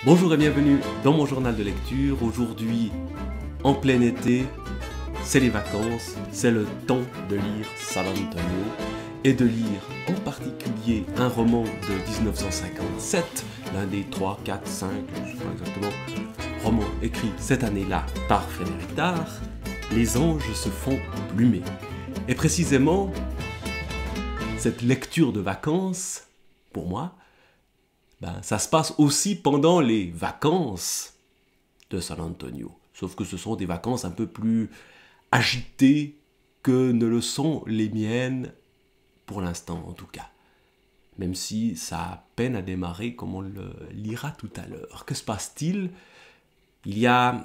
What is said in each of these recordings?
Bonjour et bienvenue dans mon journal de lecture. Aujourd'hui, en plein été, c'est les vacances, c'est le temps de lire San Antonio et de lire en particulier un roman de 1957, l'un des 3, 4, 5, je ne sais pas exactement, romans écrits cette année-là par Frédéric Dard, Les anges se font plumer. Et précisément, cette lecture de vacances, pour moi, ça se passe aussi pendant les vacances de San Antonio. Sauf que ce sont des vacances un peu plus agitées que ne le sont les miennes, pour l'instant en tout cas. Même si ça peine à démarrer comme on le lira tout à l'heure. Que se passe-t-il? Il y a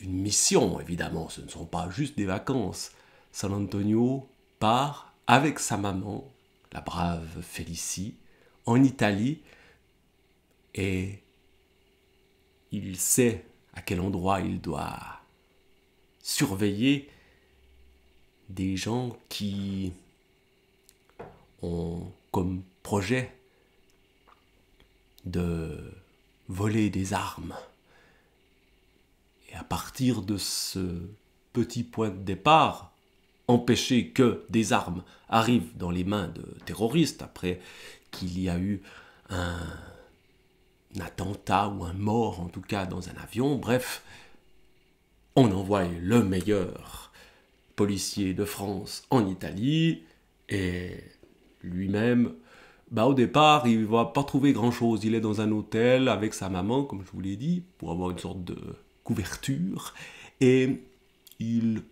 une mission, évidemment, ce ne sont pas juste des vacances. San Antonio part avec sa maman, la brave Félicie, en Italie, et il sait à quel endroit il doit surveiller des gens qui ont comme projet de voler des armes. Et à partir de ce petit point de départ, empêcher que des armes arrivent dans les mains de terroristes, après qu'il y a eu un attentat ou un mort en tout cas dans un avion, bref, on envoie le meilleur policier de France en Italie et lui-même, au départ, il ne va pas trouver grand-chose. Il est dans un hôtel avec sa maman, comme je vous l'ai dit, pour avoir une sorte de couverture, et il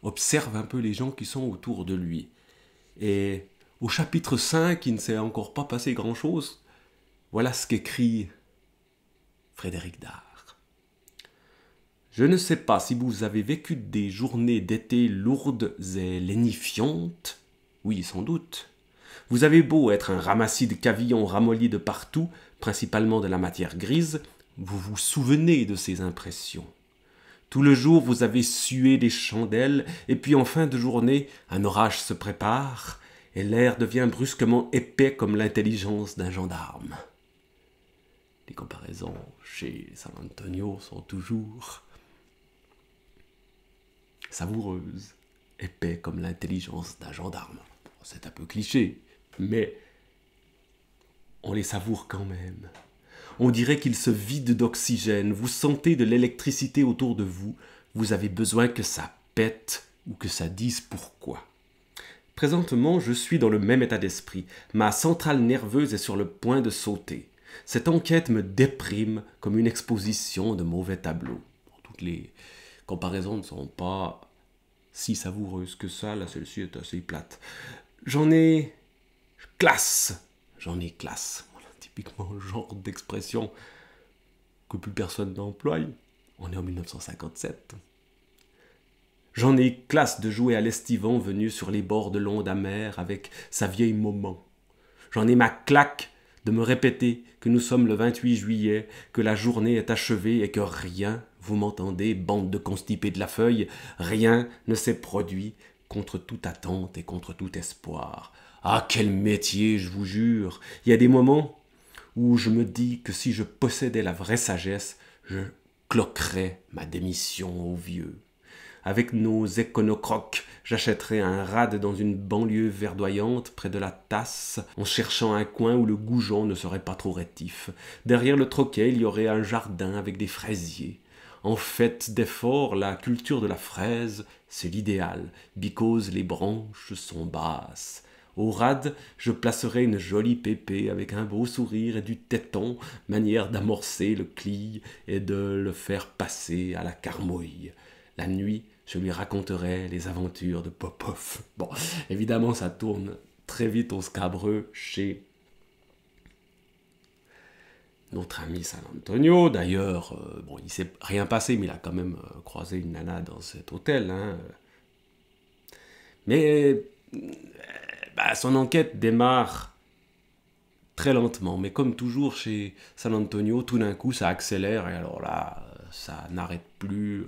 observe un peu les gens qui sont autour de lui. Et au chapitre 5, il ne s'est encore pas passé grand-chose. Voilà ce qu'écrit Frédéric Dard. Je ne sais pas si vous avez vécu des journées d'été lourdes et lénifiantes. Oui, sans doute. Vous avez beau être un ramassis de cavillons ramollis de partout, principalement de la matière grise, vous vous souvenez de ces impressions. Tout le jour, vous avez sué des chandelles, et puis en fin de journée, un orage se prépare, et l'air devient brusquement épais comme l'intelligence d'un gendarme. Les comparaisons chez San Antonio sont toujours savoureuses, épais comme l'intelligence d'un gendarme. C'est un peu cliché, mais on les savoure quand même. On dirait qu'ils se vident d'oxygène, vous sentez de l'électricité autour de vous, vous avez besoin que ça pète ou que ça dise pourquoi. Présentement, je suis dans le même état d'esprit, ma centrale nerveuse est sur le point de sauter. Cette enquête me déprime comme une exposition de mauvais tableaux. Toutes les comparaisons ne sont pas si savoureuses que ça, là celle-ci est assez plate. J'en ai classe. Voilà, typiquement le genre d'expression que plus personne n'emploie. On est en 1957. J'en ai classe de jouer à l'estivant venu sur les bords de l'onde amère avec sa vieille maman. J'en ai ma claque de me répéter que nous sommes le 28 juillet, que la journée est achevée et que rien, vous m'entendez, bande de constipés de la feuille, rien ne s'est produit contre toute attente et contre tout espoir. Ah, quel métier, je vous jure! Il y a des moments où je me dis que si je possédais la vraie sagesse, je cloquerais ma démission au vieux. Avec nos éconocroques, j'achèterais un rade dans une banlieue verdoyante près de la Tasse, en cherchant un coin où le goujon ne serait pas trop rétif. Derrière le troquet, il y aurait un jardin avec des fraisiers. En fait d'effort, la culture de la fraise, c'est l'idéal, because les branches sont basses. Au rade, je placerai une jolie pépée avec un beau sourire et du téton, manière d'amorcer le cli et de le faire passer à la carmouille. La nuit, je lui raconterai les aventures de Popov. Bon, évidemment, ça tourne très vite au scabreux chez notre ami San Antonio. D'ailleurs, il ne s'est rien passé, mais il a quand même croisé une nana dans cet hôtel. Mais son enquête démarre très lentement. Mais comme toujours chez San Antonio, tout d'un coup, ça accélère. Et alors là, ça n'arrête plus.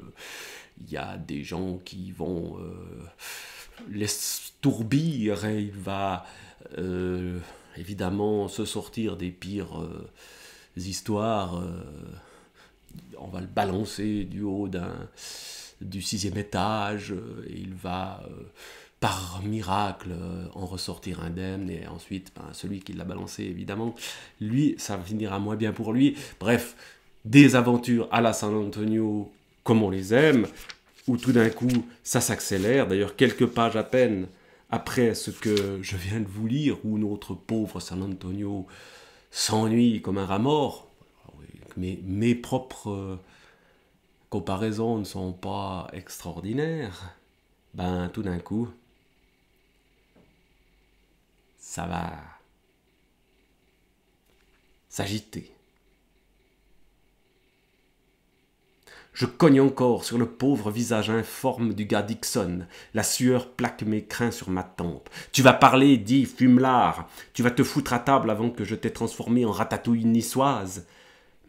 Il y a des gens qui vont l'estourbir et il va évidemment se sortir des pires histoires. On va le balancer du haut du 6e étage, et il va par miracle en ressortir indemne, et ensuite celui qui l'a balancé, évidemment, lui, ça finira moins bien pour lui. Bref, des aventures à la San Antonio comme on les aime, où tout d'un coup ça s'accélère. D'ailleurs, quelques pages à peine après ce que je viens de vous lire, où notre pauvre San Antonio s'ennuie comme un rat mort. Mes propres comparaisons ne sont pas extraordinaires. Tout d'un coup, ça va s'agiter. Je cogne encore sur le pauvre visage informe du gars Dixon. La sueur plaque mes crins sur ma tempe. Tu vas parler, dit fumelard. Tu vas te foutre à table avant que je t'ai transformé en ratatouille niçoise.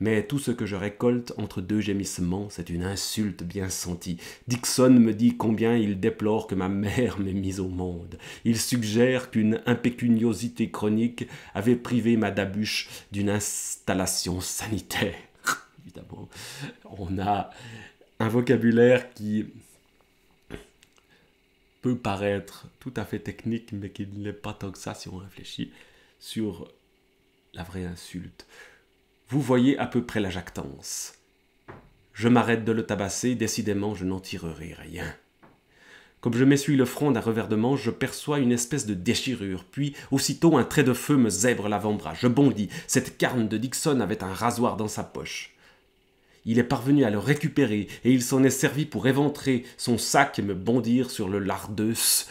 Mais tout ce que je récolte entre deux gémissements, c'est une insulte bien sentie. Dixon me dit combien il déplore que ma mère m'ait mise au monde. Il suggère qu'une impécuniosité chronique avait privé ma dabuche d'une installation sanitaire. Évidemment, on a un vocabulaire qui peut paraître tout à fait technique, mais qui ne l'est pas tant que ça si on réfléchit sur la vraie insulte. Vous voyez à peu près la jactance. Je m'arrête de le tabasser, décidément je n'en tirerai rien. Comme je m'essuie le front d'un revers de manche, je perçois une espèce de déchirure, puis aussitôt un trait de feu me zèbre l'avant-bras. Je bondis. Cette carne de Dixon avait un rasoir dans sa poche. Il est parvenu à le récupérer, et il s'en est servi pour éventrer son sac et me bondir sur le lardeus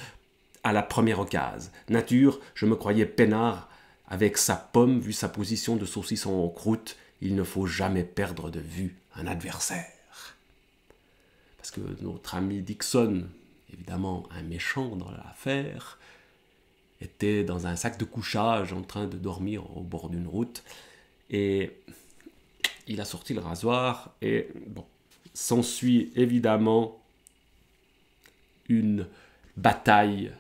à la première occasion. Nature, je me croyais peinard. Avec sa pomme, vu sa position de saucisson en croûte, il ne faut jamais perdre de vue un adversaire. Parce que notre ami Dixon, évidemment un méchant dans l'affaire, était dans un sac de couchage en train de dormir au bord d'une route, et il a sorti le rasoir, et s'ensuit évidemment une bataille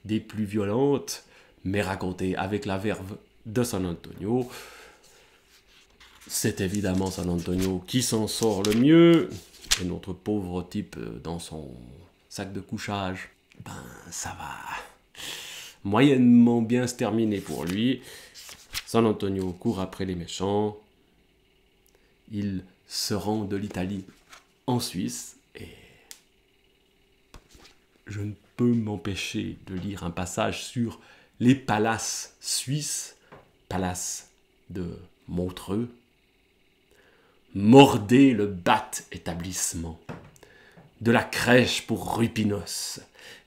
des plus violentes, mais racontée avec la verve de San Antonio. C'est évidemment San Antonio qui s'en sort le mieux, et notre pauvre type dans son sac de couchage, ça va moyennement bien se terminer pour lui. San Antonio court après les méchants, il se rend de l'Italie en Suisse, et je ne peux m'empêcher de lire un passage sur les palaces suisses, palace de Montreux. Mordez le bat établissement, de la crèche pour Rupinos.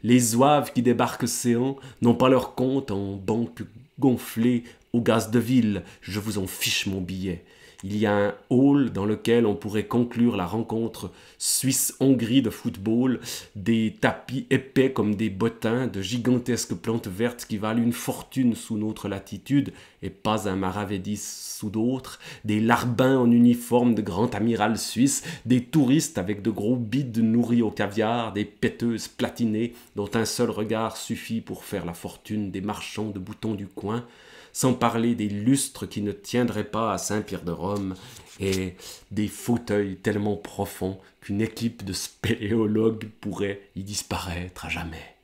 Les zouaves qui débarquent séants n'ont pas leur compte en banque gonflée au gaz de ville. Je vous en fiche mon billet. Il y a un hall dans lequel on pourrait conclure la rencontre Suisse-Hongrie de football, des tapis épais comme des bottins, de gigantesques plantes vertes qui valent une fortune sous notre latitude et pas un maravédis sous d'autres, des larbins en uniforme de grand amiral suisse, des touristes avec de gros bides nourris au caviar, des péteuses platinées dont un seul regard suffit pour faire la fortune des marchands de boutons du coin, sans parler des lustres qui ne tiendraient pas à Saint-Pierre de Rome, et des fauteuils tellement profonds qu'une équipe de spéléologues pourrait y disparaître à jamais.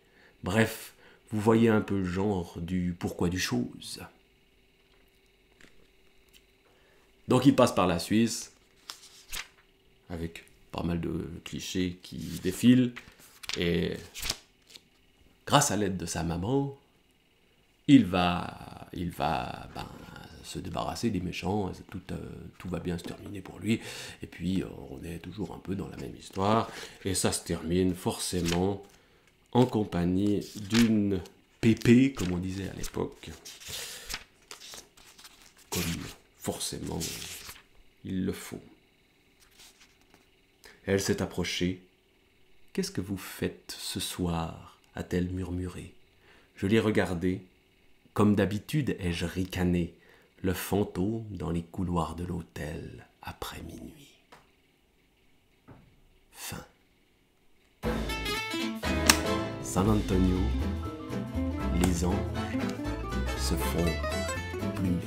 Bref, vous voyez un peu le genre du pourquoi du chose. Donc il passe par la Suisse, avec pas mal de clichés qui défilent, et grâce à l'aide de sa maman, il va se débarrasser des méchants, tout va bien se terminer pour lui, et puis on est toujours un peu dans la même histoire, et ça se termine forcément en compagnie d'une pépée, comme on disait à l'époque, comme forcément il le faut. Elle s'est approchée. « Qu'est-ce que vous faites ce soir ?» a-t-elle murmuré. Je l'ai regardée. Comme d'habitude, ai-je ricané, le fantôme dans les couloirs de l'hôtel après minuit. Fin. San Antonio, les anges se font plumer.